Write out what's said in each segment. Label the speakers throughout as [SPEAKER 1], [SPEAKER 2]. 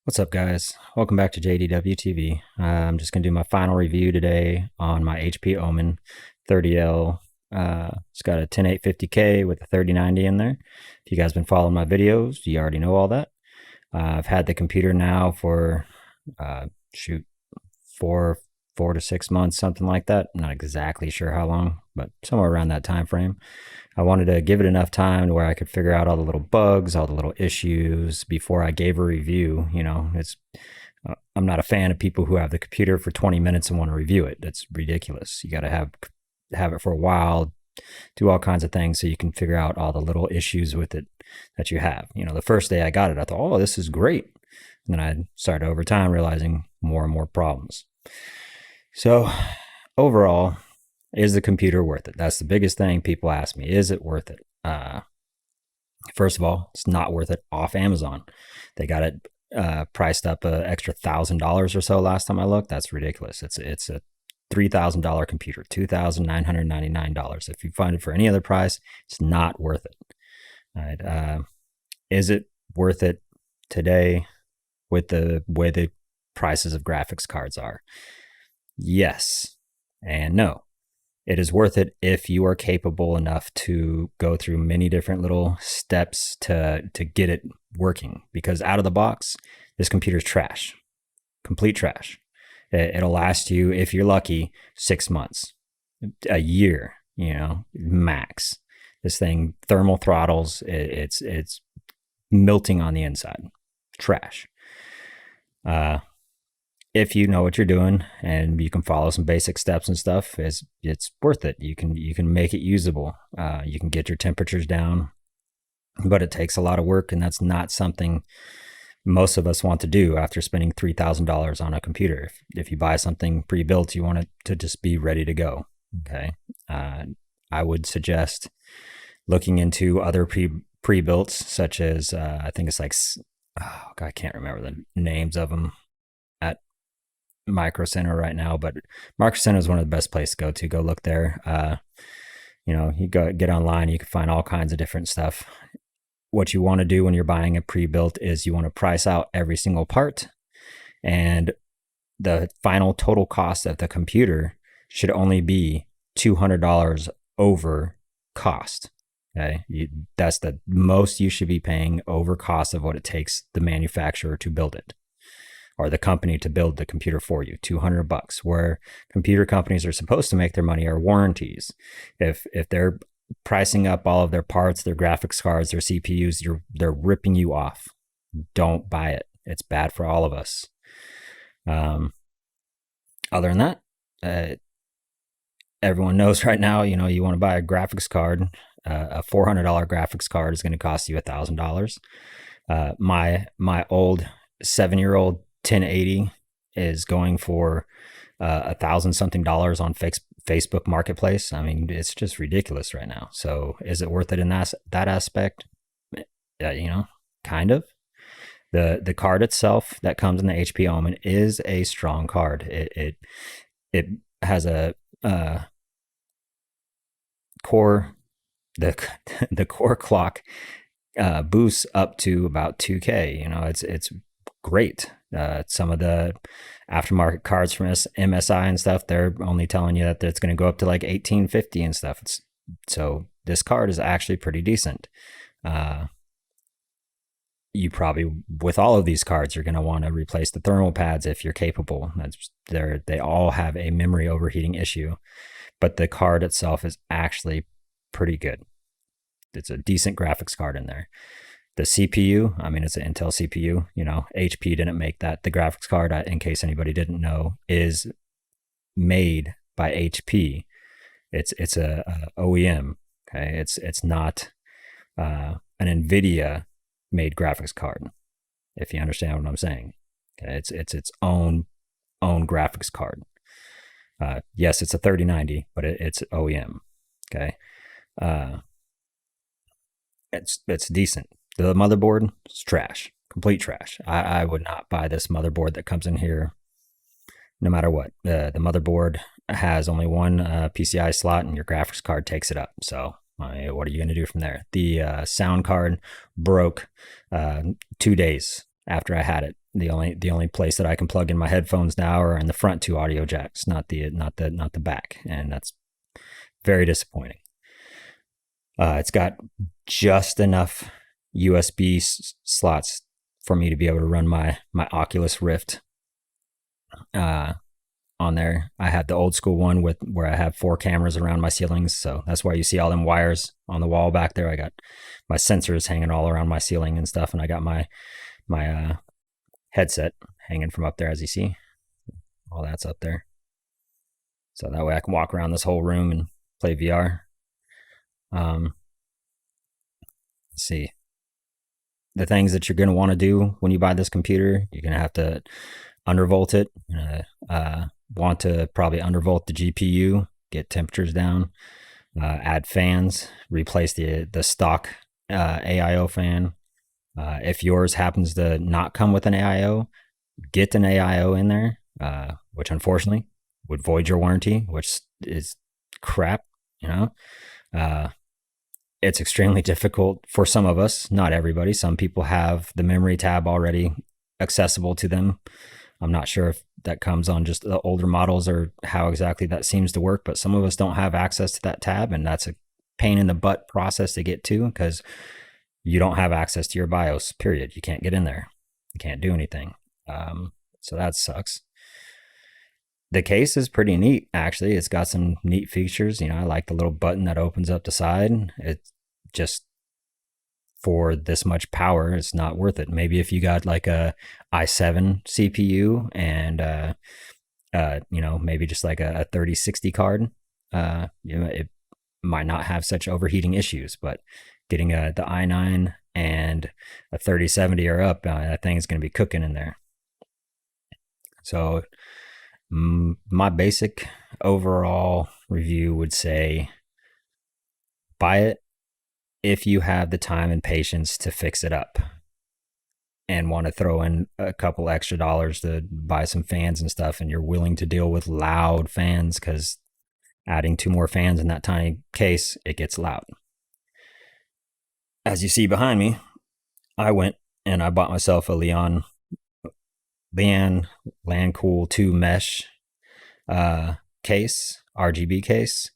[SPEAKER 1] What's up, guys? Welcome back to JDW TV. I'm just going to do my final review today on my HP Omen 30L. It's got a 10850K with a 3090 in there. If you guys been following my videos, you already know all that. I've had the computer now for, shoot, four to 6 months, something like that. I'm not exactly sure how long, but somewhere around that time frame. I wanted to give it enough time to where I could figure out all the little bugs, all the little issues before I gave a review. You know, I'm not a fan of people who have the computer for 20 minutes and want to review it. That's ridiculous. You got to have it for a while, do all kinds of things so you can figure out all the little issues with it that you have. You know, the first day I got it, I thought, oh, this is great. And then I started over time realizing more and more problems. So overall, is the computer worth it? That's the biggest thing people ask me. Is it worth it? First of all, it's not worth it off Amazon. They got it priced up an extra $1,000 or so last time I looked. That's ridiculous. It's a $3,000 computer, $2,999. If you find it for any other price, it's not worth it. All right. Is it worth it today with the way the prices of graphics cards are? Yes and no. It is worth it if you are capable enough to go through many different little steps to get it working. Because out of the box, this computer is trash, complete trash. It'll last you, if you're lucky, 6 months, a year, you know, max. This thing thermal throttles. It's melting on the inside. Trash. If you know what you're doing and you can follow some basic steps and stuff, it's worth it. You can make it usable. You can get your temperatures down, but it takes a lot of work, and that's not something most of us want to do after spending $3,000 on a computer. If you buy something pre-built, you want it to just be ready to go. Okay, I would suggest looking into other pre-builts, such as I think it's like, oh God, I can't remember the names of them at Micro Center right now, but Micro Center is one of the best places to go to. Go look there. You know, you go get online, you can find all kinds of different stuff. What you want to do when you're buying a pre-built is you want to price out every single part, and the final total cost of the computer should only be $200 over cost. Okay, that's the most you should be paying over cost of what it takes the manufacturer to build it, or the company to build the computer for you. $200. Where computer companies are supposed to make their money are warranties. If they're pricing up all of their parts, their graphics cards, their CPUs, they're ripping you off. Don't buy it. It's bad for all of us. Other than that, everyone knows right now, you know, you want to buy a graphics card. A $400 graphics card is going to cost you $1,000. My old 7-year-old 1080 is going for $1,000 something on Facebook Marketplace. I mean, it's just ridiculous right now. So is it worth it in that aspect? You know, kind of. The card itself that comes in the HP Omen is a strong card. It has a core, the core clock boosts up to about 2K. You know, it's great. Some of the aftermarket cards from MSI and stuff, they're only telling you that it's going to go up to like 1850 and stuff. So this card is actually pretty decent. You probably, with all of these cards, you're going to want to replace the thermal pads if you're capable. They all have a memory overheating issue, but the card itself is actually pretty good. It's a decent graphics card in there. The CPU, I mean, it's an Intel CPU. You know, HP didn't make that. The graphics card, in case anybody didn't know, is made by HP. It's a OEM. Okay, it's not an NVIDIA made graphics card. If you understand what I'm saying, okay, it's its own graphics card. Yes, it's a 3090, but it's OEM. Okay, it's decent. The motherboard is trash, complete trash. I would not buy this motherboard that comes in here, no matter what. The motherboard has only one PCI slot, and your graphics card takes it up. So what are you going to do from there? The sound card broke 2 days after I had it. The only place that I can plug in my headphones now are in the front two audio jacks, not the back, and that's very disappointing. It's got just enough USB slots for me to be able to run my Oculus Rift on there. I had the old school one with where I have 4 cameras around my ceilings, so that's why you see all them wires on the wall back there. I got my sensors hanging all around my ceiling and stuff, and I got my headset hanging from up there, as you see. All that's up there, so that way I can walk around this whole room and play VR. Let's see. The things that you're going to want to do when you buy this computer, you're going to have to undervolt it. Want to probably undervolt the GPU, get temperatures down, add fans, replace the stock AIO fan. If yours happens to not come with an AIO, get an AIO in there, which unfortunately would void your warranty, which is crap, you know. It's extremely difficult for some of us, not everybody. Some people have the memory tab already accessible to them. I'm not sure if that comes on just the older models or how exactly that seems to work, but some of us don't have access to that tab, and that's a pain in the butt process to get to because you don't have access to your BIOS, period. You can't get in there. You can't do anything. So that sucks. The case is pretty neat, actually. It's got some neat features. I like the little button that opens up the side. It's just, for this much power, it's not worth it. Maybe if you got like a i7 CPU and maybe just like a 3060 card, it might not have such overheating issues. But getting the i9 and a 3070 or up, that thing is going to be cooking in there. So my basic overall review would say buy it if you have the time and patience to fix it up and want to throw in a couple extra dollars to buy some fans and stuff, and you're willing to deal with loud fans, because adding 2 more fans in that tiny case, it gets loud. As you see behind me, I went and I bought myself a Lian LanCool 2 mesh case, RGB case.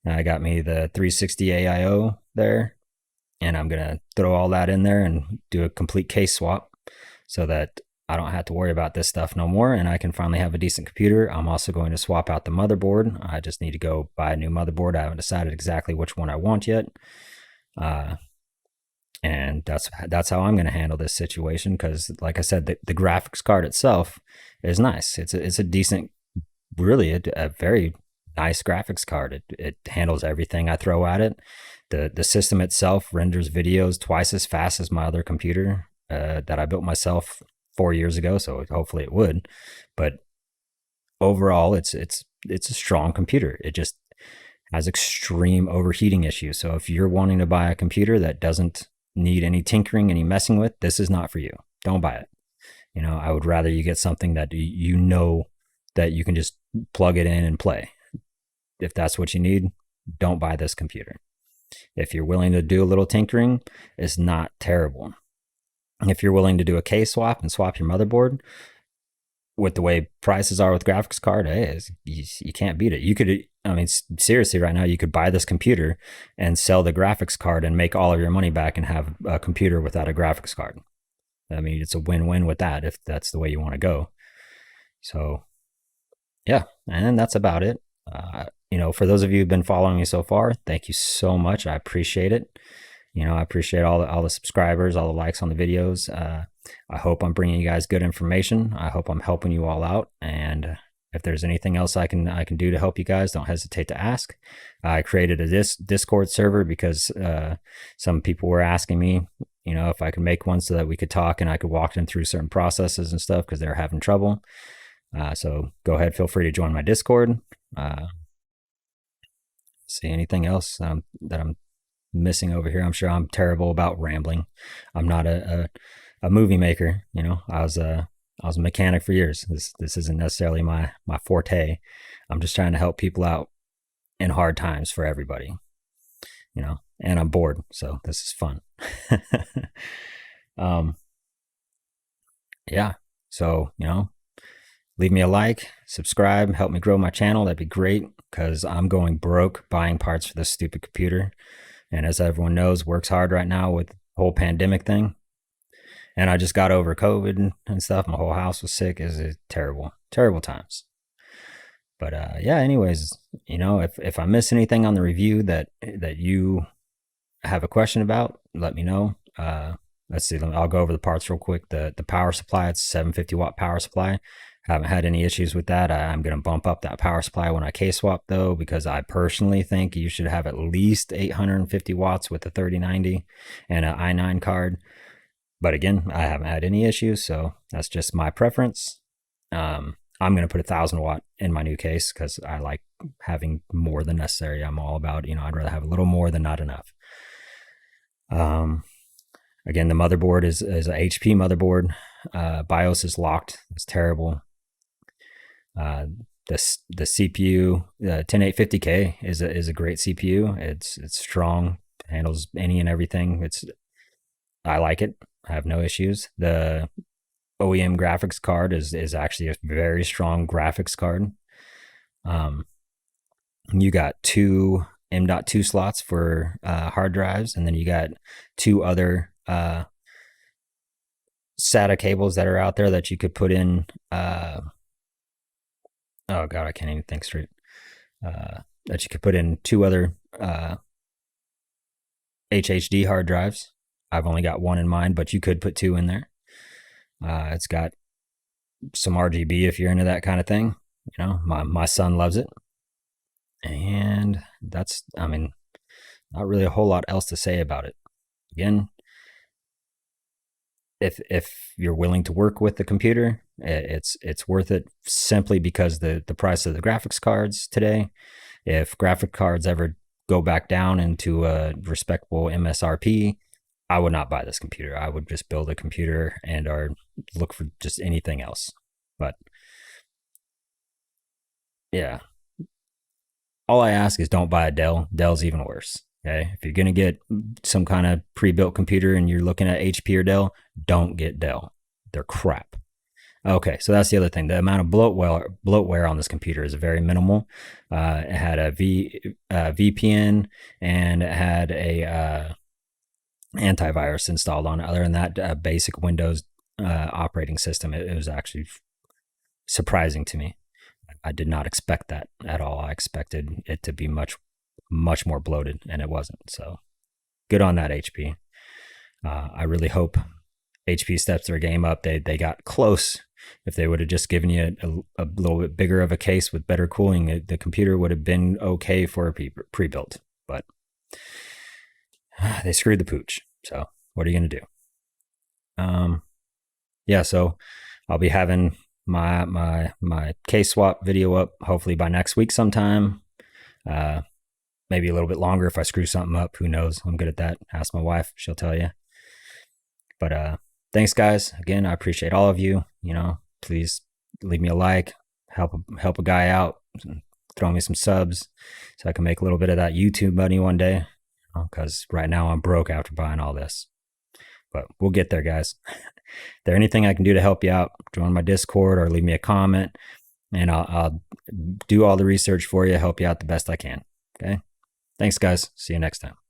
[SPEAKER 1] And I got me the 360 AIO there, and I'm gonna throw all that in there and do a complete case swap so that I don't have to worry about this stuff no more, and I can finally have a decent computer. I'm also going to swap out the motherboard. I just need to go buy a new motherboard. I haven't decided exactly which one I want yet. And that's how I'm going to handle this situation, because like I said, the graphics card itself is nice. It's a decent, really a very nice graphics card. It handles everything I throw at it. The system itself renders videos twice as fast as my other computer that I built myself 4 years ago, so hopefully it would. But overall, it's a strong computer. It just has extreme overheating issues. So if you're wanting to buy a computer that doesn't need any tinkering, any messing with, this is not for you. Don't buy it. I would rather you get something that you know that you can just plug it in and play. If that's what you need, don't buy this computer. If you're willing to do a little tinkering, it's not terrible. If you're willing to do a case swap and swap your motherboard, with the way prices are with graphics card, you can't beat it. You could, seriously, right now, you could buy this computer and sell the graphics card and make all of your money back and have a computer without a graphics card. It's a win-win with that if that's the way you want to go. So, yeah, and that's about it. For those of you who've been following me so far, thank you so much. I appreciate it. I appreciate all the subscribers, all the likes on the videos. I hope I'm bringing you guys good information. I hope I'm helping you all out. And if there's anything else I can do to help you guys, don't hesitate to ask. I created a Discord server because some people were asking me, if I could make one so that we could talk and I could walk them through certain processes and stuff because they're having trouble. So go ahead, feel free to join my Discord. See anything else that I'm missing over here? I'm sure I'm terrible about rambling. I'm not a movie maker. I was a mechanic for years. This isn't necessarily my forte. I'm just trying to help people out in hard times for everybody, and I'm bored, so this is fun. yeah. So, leave me a like, subscribe, help me grow my channel. That'd be great because I'm going broke buying parts for this stupid computer. And as everyone knows, works hard right now with the whole pandemic thing. And I just got over COVID and stuff. My whole house was sick. It's terrible, terrible times. But yeah, anyways, if I miss anything on the review that you have a question about, let me know. Let's see. I'll go over the parts real quick. The power supply, it's 750-watt power supply. Haven't had any issues with that. I'm going to bump up that power supply when I case swap though, because I personally think you should have at least 850 watts with a 3090 and an i9 card. But again, I haven't had any issues, so that's just my preference. I'm going to put 1,000-watt in my new case because I like having more than necessary. I'm all about, I'd rather have a little more than not enough. Again, the motherboard is a HP motherboard. BIOS is locked. It's terrible. The CPU, the 10850K is a great CPU. It's strong, handles any and everything. I like it. I have no issues. The OEM graphics card is actually a very strong graphics card. You got two M.2 slots for hard drives, and then you got two other SATA cables that are out there that you could put in. Oh god, I can't even think straight. That you could put in two other HHD hard drives. I've only got one in mind, but you could put two in there. It's got some RGB if you're into that kind of thing. My son loves it. And that's, not really a whole lot else to say about it. Again, if you're willing to work with the computer, it's worth it simply because the price of the graphics cards today. If graphic cards ever go back down into a respectable MSRP, I would not buy this computer. I would just build a computer or look for just anything else. But yeah, all I ask is don't buy a Dell. Dell's even worse. Okay, if you're gonna get some kind of pre-built computer and you're looking at HP or Dell, don't get Dell. They're crap. Okay, so that's the other thing. The amount of bloatware on this computer is very minimal. It had a VPN and it had a antivirus installed on it. Other than that, basic Windows operating system. It was actually surprising to me. I did not expect that at all. I expected it to be much more bloated, and it wasn't. So good on that, HP. I really hope HP steps their game up. They got close. If they would have just given you a little bit bigger of a case with better cooling, the computer would have been okay for a pre-built. But they screwed the pooch. So what are you going to do? Yeah, so I'll be having my case swap video up hopefully by next week sometime. Maybe a little bit longer if I screw something up. Who knows? I'm good at that. Ask my wife. She'll tell you. But thanks, guys. Again, I appreciate all of you. Please leave me a like. Help a guy out. Throw me some subs so I can make a little bit of that YouTube money one day. Because right now I'm broke after buying all this. But we'll get there, guys. If there's anything I can do to help you out, join my Discord or leave me a comment. And I'll do all the research for you, help you out the best I can. Okay? Thanks, guys. See you next time.